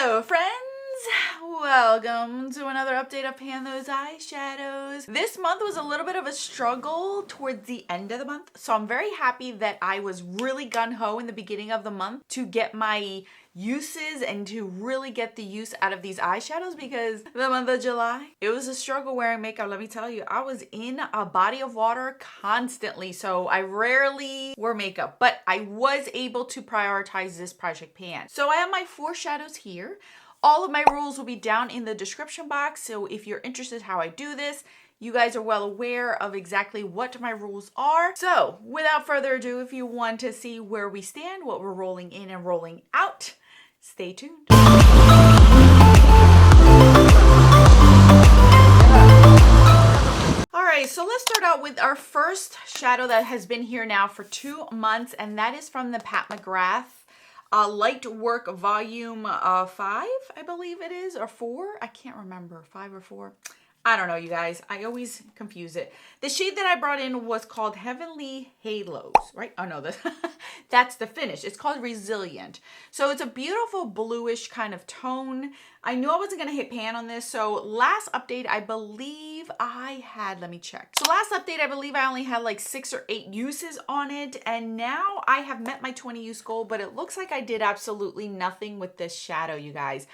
Hello friends! Welcome to another update of Pan Those Eyeshadows. This month was a little bit of a struggle towards the end of the month, so I'm very happy that I was really gung-ho in the beginning of the month to get my uses and to really get the use out of these eyeshadows, because the month of July, it was a struggle wearing makeup. Let me tell you, I was in a body of water constantly, so I rarely wear makeup, but I was able to prioritize this project pan. So I have my 4 shadows here. All of my rules will be down in the description box, so if you're interested how I do this, you guys are well aware of exactly what my rules are. So without further ado, if you want to see where we stand, what we're rolling in and rolling out, stay tuned. All right, so let's start out with our first shadow that has been here now for 2 months, and that is from the Pat McGrath Light Work Volume 5, I believe it is, or 4. I can't remember, 5 or 4. I don't know, you guys. I always confuse it. The shade that I brought in was called Heavenly Halos, right? Oh no, that's the finish. It's called Resilient. So it's a beautiful bluish kind of tone. I knew I wasn't going to hit pan on this. So last update, I believe I had, let me check. So last update, I believe I only had like 6 or 8 uses on it. And now I have met my 20 use goal, but it looks like I did absolutely nothing with this shadow, you guys.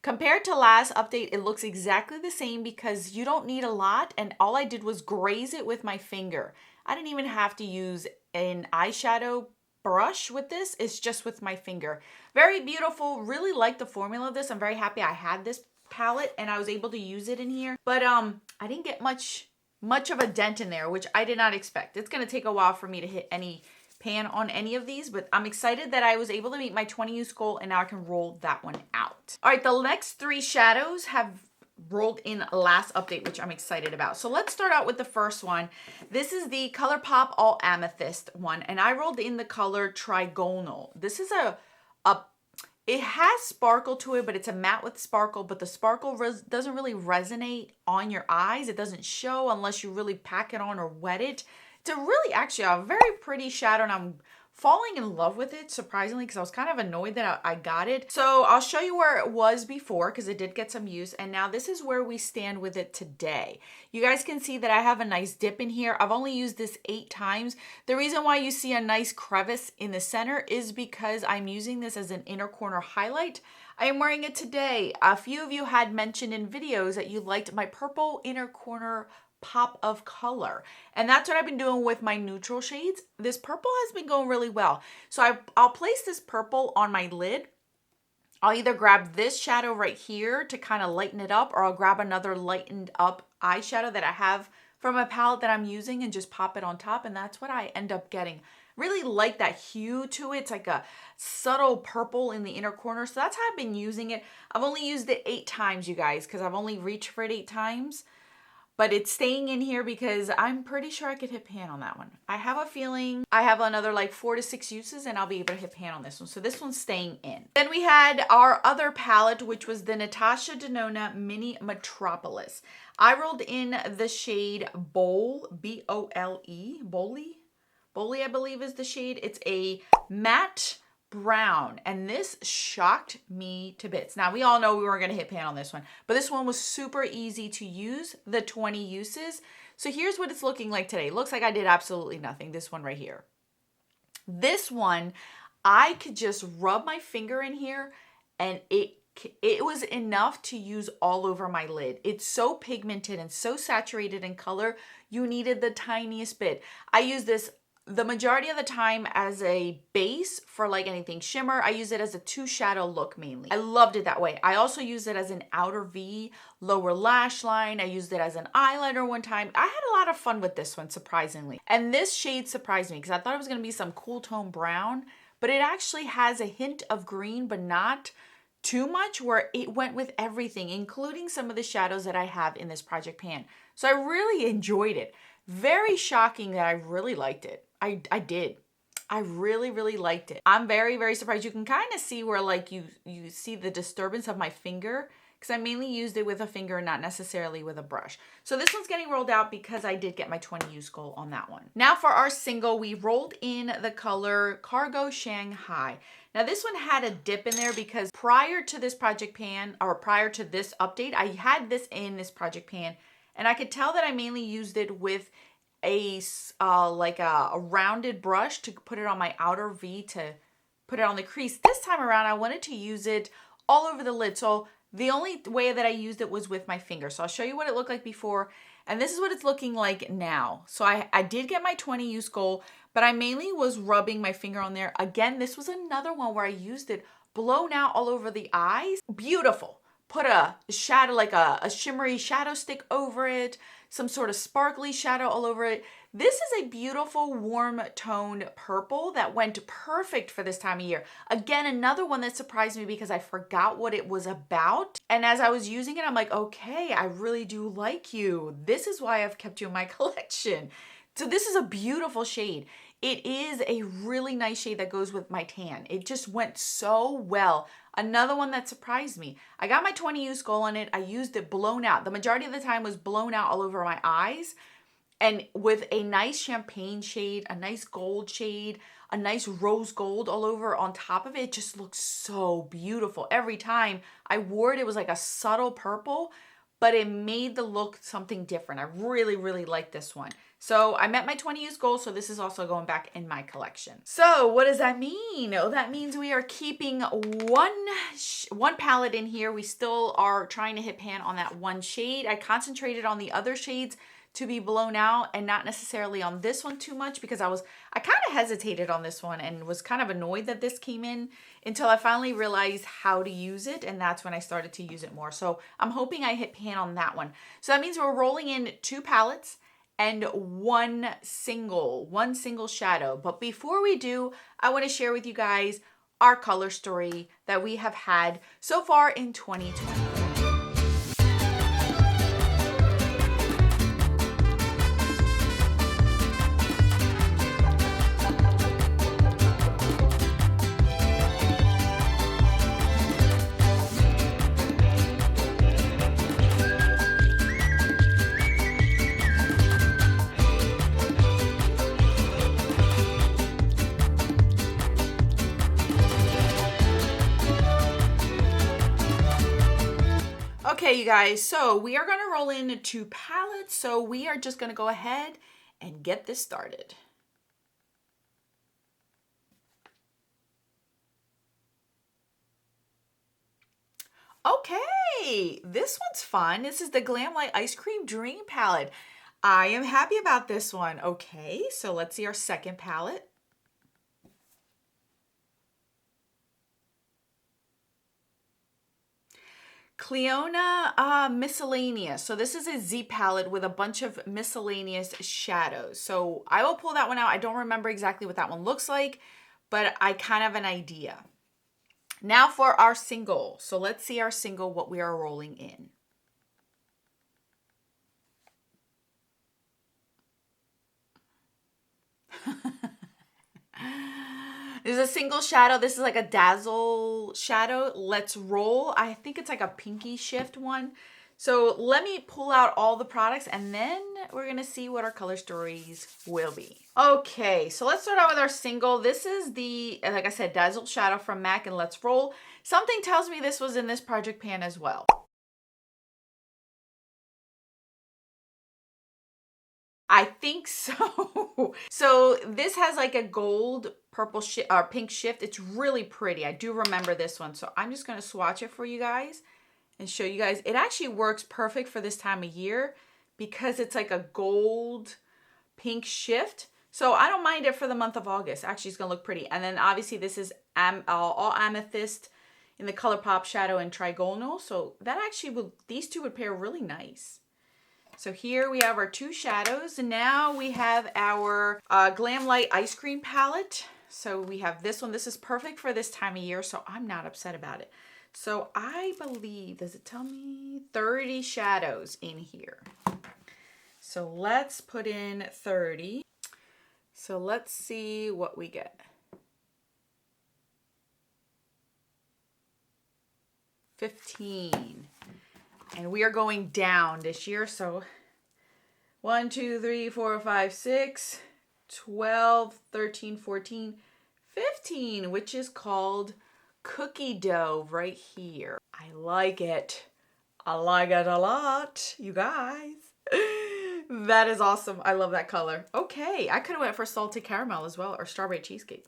Compared to last update, it looks exactly the same because you don't need a lot, and all I did was graze it with my finger. I didn't even have to use an eyeshadow brush with this. It's just with my finger. Very beautiful. Really like the formula of this. I'm very happy I had this palette and I was able to use it in here. But I didn't get much of a dent in there, which I did not expect. It's going to take a while for me to hit any pan on any of these, but I'm excited that I was able to meet my 20 use goal, and now I can roll that one out. All right, the next 3 shadows have rolled in last update, which I'm excited about. So let's start out with the first one. This is the ColourPop All Amethyst one, and I rolled in the color Trigonal. This is it has sparkle to it, but it's a matte with sparkle, but the sparkle doesn't really resonate on your eyes. It doesn't show unless you really pack it on or wet it. It's really actually a very pretty shadow, and I'm falling in love with it, surprisingly, because I was kind of annoyed that I got it. So I'll show you where it was before, because it did get some use, and now this is where we stand with it today. You guys can see that I have a nice dip in here. I've only used this 8 times. The reason why you see a nice crevice in the center is because I'm using this as an inner corner highlight. I am wearing it today. A few of you had mentioned in videos that you liked my purple inner corner pop of color, and that's what I've been doing with my neutral shades. This purple has been going really well, so I'll place this purple on my lid. I'll either grab this shadow right here to kind of lighten it up, or I'll grab another lightened up eyeshadow that I have from a palette that I'm using and just pop it on top, and that's what I end up getting. Really like that hue to it. It's like a subtle purple in the inner corner, so that's how I've been using it. I've only used it 8 times, you guys, because I've only reached for it 8 times. But it's staying in here because I'm pretty sure I could hit pan on that one. I have a feeling I have another like 4 to 6 uses and I'll be able to hit pan on this one. So this one's staying in. Then we had our other palette, which was the Natasha Denona Mini Metropolis. I rolled in the shade Bold, B-O-L-E, Bolly, I believe is the shade. It's a matte brown, and this shocked me to bits. Now, we all know we weren't going to hit pan on this one, but this one was super easy to use, the 20 uses. So here's what it's looking like today. It looks like I did absolutely nothing. This one right here. This one, I could just rub my finger in here and it was enough to use all over my lid. It's so pigmented and so saturated in color, you needed the tiniest bit. I use this the majority of the time as a base for like anything shimmer. I use it as a 2 shadow look mainly. I loved it that way. I also used it as an outer V, lower lash line. I used it as an eyeliner one time. I had a lot of fun with this one, surprisingly. And this shade surprised me because I thought it was going to be some cool tone brown, but it actually has a hint of green, but not too much, where it went with everything, including some of the shadows that I have in this project pan. So I really enjoyed it. Very shocking that I really liked it. I did. I really, really liked it. I'm very, very surprised. You can kind of see where like you see the disturbance of my finger because I mainly used it with a finger, not necessarily with a brush. So this one's getting rolled out because I did get my 20 use goal on that one. Now for our single, we rolled in the color Cargo Shanghai. Now this one had a dip in there because prior to this project pan, or prior to this update, I had this in this project pan, and I could tell that I mainly used it with a like a rounded brush to put it on my outer V to put it on the crease. This time around, I wanted to use it all over the lid. So the only way that I used it was with my finger. So I'll show you what it looked like before, and this is what it's looking like now. So I did get my 20 use goal, but I mainly was rubbing my finger on there. Again, this was another one where I used it blown out all over the eyes. Beautiful. Put a shadow, like a shimmery shadow stick over it, some sort of sparkly shadow all over it. This is a beautiful warm toned purple that went perfect for this time of year. Again, another one that surprised me because I forgot what it was about. And as I was using it, I'm like, okay, I really do like you. This is why I've kept you in my collection. So this is a beautiful shade. It is a really nice shade that goes with my tan. It just went so well. Another one that surprised me. I got my 20 use goal on it. I used it blown out. The majority of the time was blown out all over my eyes. And with a nice champagne shade, a nice gold shade, a nice rose gold all over on top of it, it just looks so beautiful. Every time I wore it, it was like a subtle purple, but it made the look something different. I really, really like this one. So I met my 20 use goal, so this is also going back in my collection. So what does that mean? Oh, that means we are keeping one palette in here. We still are trying to hit pan on that one shade. I concentrated on the other shades to be blown out and not necessarily on this one too much because I kind of hesitated on this one and was kind of annoyed that this came in until I finally realized how to use it, and that's when I started to use it more. So I'm hoping I hit pan on that one. So that means we're rolling in 2 palettes and one single shadow. But before we do, I want to share with you guys our color story that we have had so far in 2020. Okay, you guys, so we are going to roll in 2 palettes. So we are just going to go ahead and get this started. Okay, this one's fun. This is the Glamlight Ice Cream Dream palette. I am happy about this one. Okay, so let's see our second palette. Cleona Miscellaneous. So this is a Z palette with a bunch of miscellaneous shadows. So I will pull that one out. I don't remember exactly what that one looks like, but I kind of have an idea. Now for our single. So let's see our single, what we are rolling in. There's a single shadow. This is like a dazzle shadow. Let's roll. I think it's like a pinky shift one. So let me pull out all the products and then we're going to see what our color stories will be. Okay, so let's start out with our single. This is the, like I said, Dazzle Shadow from MAC, and let's roll. Something tells me this was in this project pan as well. I think so. So this has like a gold purple or pink shift. It's really pretty. I do remember this one. So I'm just going to swatch it for you guys and show you guys. It actually works perfect for this time of year because it's like a gold pink shift. So I don't mind it for the month of August. Actually, it's going to look pretty. And then obviously this is all amethyst in the ColourPop Shadow and Trigonal. So that actually will, these two would pair really nice. So here we have our 2 shadows, and now we have our Glamlight Ice Cream palette. So we have this one. This is perfect for this time of year, so I'm not upset about it. So I believe, does it tell me 30 shadows in here? So let's put in 30. So let's see what we get. 15. And we are going down this year. So 1, 2, 3, 4, 5, 6, 12, 13, 14, 15, which is called cookie dough right here. I like it. I like it a lot, you guys. That is awesome. I love that color. Okay, I could have went for salted caramel as well, or strawberry cheesecake.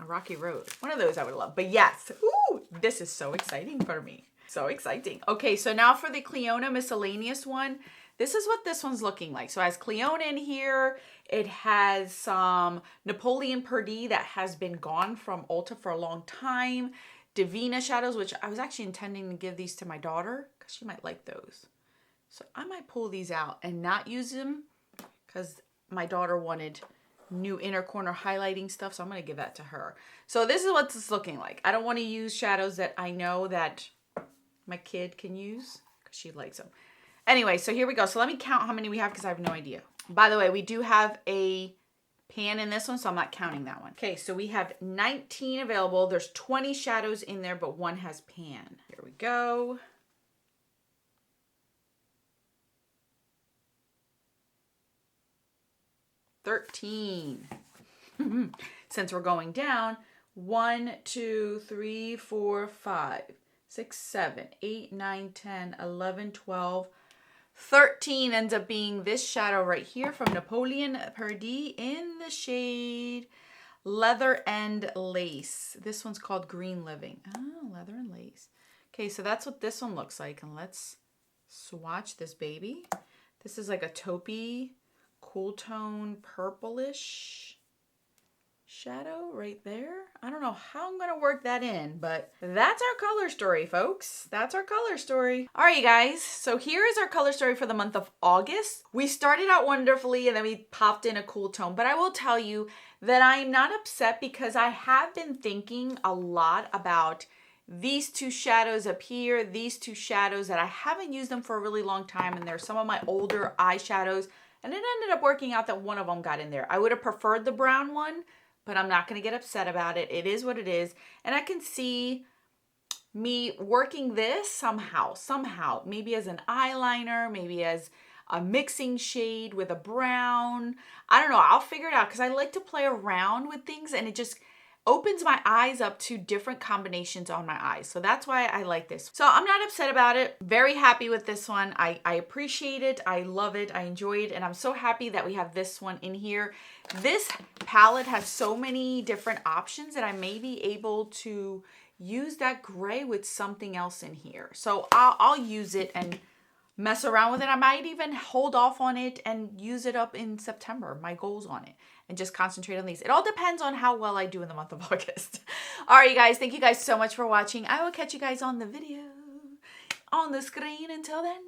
A rocky road. One of those I would love. But yes, ooh, this is so exciting for me. So exciting. Okay, so now for the Cleona miscellaneous one. This is what this one's looking like. So it has Cleona in here. It has some Napoleon Perdue that has been gone from Ulta for a long time. Divina shadows, which I was actually intending to give these to my daughter because she might like those. So I might pull these out and not use them because my daughter wanted new inner corner highlighting stuff. So I'm going to give that to her. So this is what it's looking like. I don't want to use shadows that I know that my kid can use because she likes them. Anyway, so here we go. So let me count how many we have because I have no idea. By the way, we do have a pan in this one, so I'm not counting that one. Okay, so we have 19 available. There's 20 shadows in there, but one has pan. Here we go. $13. Since we're going down, 1, 2, 3, 4, 5, 6, 7, 8, 9, 10, 11, 12, 13 ends up being this shadow right here from Napoleon Perdue in the shade Leather and Lace. This one's called Green Living. Oh, leather and lace. Okay, so that's what this one looks like. And let's swatch this baby. This is like a taupey, cool tone, purplish shadow right there. I don't know how I'm going to work that in, but that's our color story, folks. That's our color story. All right, you guys. So here is our color story for the month of August. We started out wonderfully and then we popped in a cool tone, but I will tell you that I'm not upset because I have been thinking a lot about these two shadows up here, these two shadows that I haven't used them for a really long time, and they're some of my older eyeshadows, and it ended up working out that one of them got in there. I would have preferred the brown one, but I'm not going to get upset about it. It is what it is. And I can see me working this somehow, maybe as an eyeliner, maybe as a mixing shade with a brown. I don't know. I'll figure it out because I like to play around with things and it just opens my eyes up to different combinations on my eyes. So that's why I like this. So I'm not upset about it. Very happy with this one. I appreciate it. I love it. I enjoy it. And I'm so happy that we have this one in here. This palette has so many different options that I may be able to use that gray with something else in here. So I'll use it and mess around with it. I might even hold off on it and use it up in September, my goals on it, and just concentrate on these. It all depends on how well I do in the month of August. All right, you guys, thank you guys so much for watching. I will catch you guys on the video on the screen. Until then.